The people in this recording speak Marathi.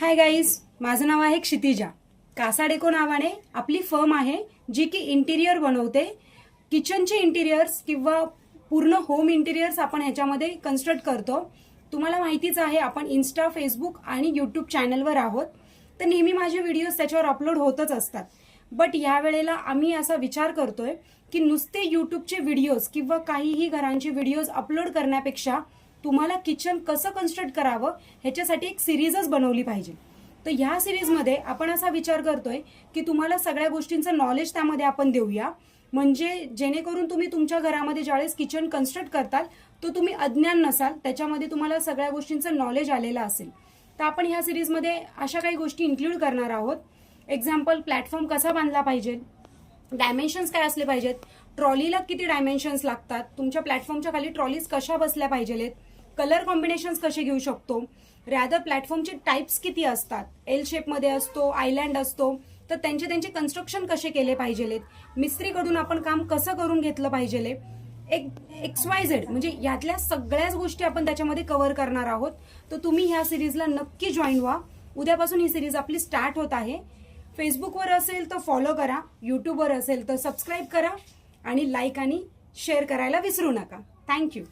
हाय गाईज, माझं नाव आहे क्षितिजा. कासा डेको नावाने आपली फर्म आहे जी की इंटिरियर बनवते. किचनचे इंटिरियर्स किंवा पूर्ण होम इंटिरियर्स आपण ह्याच्यामध्ये कन्स्ट्रक्ट करतो. तुम्हाला माहितीच आहे आपण इन्स्टा, फेसबुक आणि यूट्यूब चॅनलवर आहोत, तर नेहमी माझे व्हिडिओज त्याच्यावर अपलोड होतच असतात. बट या वेळेला आम्ही असा विचार करतोय की नुसते यूट्यूबचे व्हिडिओज किंवा काहीही घरांचे व्हिडिओज अपलोड करण्यापेक्षा तुम्हाला किचन कसं कन्स्ट्रक्ट करावं ह्याच्यासाठी एक सिरीजच बनवली पाहिजे. तर ह्या सिरीजमध्ये आपण असा विचार करतोय की तुम्हाला सगळ्या गोष्टींचं नॉलेज त्यामध्ये आपण देऊया, म्हणजे जेणेकरून तुम्ही तुमच्या घरामध्ये ज्यावेळेस किचन कन्स्ट्रक्ट करताल तो तुम्ही अज्ञान नसाल, त्याच्यामध्ये तुम्हाला सगळ्या गोष्टींचं नॉलेज आलेलं असेल. तर आपण ह्या सिरीजमध्ये अशा काही गोष्टी इन्क्लूड करणार आहोत. एक्झाम्पल, प्लॅटफॉर्म कसा बांधला पाहिजे, डायमेन्शन्स काय असले पाहिजेत, ट्रॉलीला किती डायमेन्शन्स लागतात, तुमच्या प्लॅटफॉर्मच्या खाली ट्रॉलीज कशा बसल्या पाहिजेत, कलर कॉम्बिनेशन्स कसे घेऊ शकतो, रॅदर प्लॅटफॉर्मचे टाइप्स किती असतात, एल शेपमध्ये असतो, आयलँड असतो, तर त्यांचे कन्स्ट्रक्शन कसे केले पाहिजेत, मिस्त्रीकडून आपण काम कसं करून घेतलं पाहिजे, एक XYZ म्हणजे यातल्या सगळ्याच गोष्टी आपण त्याच्यामध्ये कव्हर करणार आहोत. तर तुम्ही ह्या सिरीजला नक्की जॉईन व्हा. उद्यापासून ही सिरीज आपली स्टार्ट होत आहे. फेसबुकवर असेल तर फॉलो करा, यूट्यूबवर असेल तर सबस्क्राईब करा आणि लाईक आणि शेअर करायला विसरू नका. थँक्यू.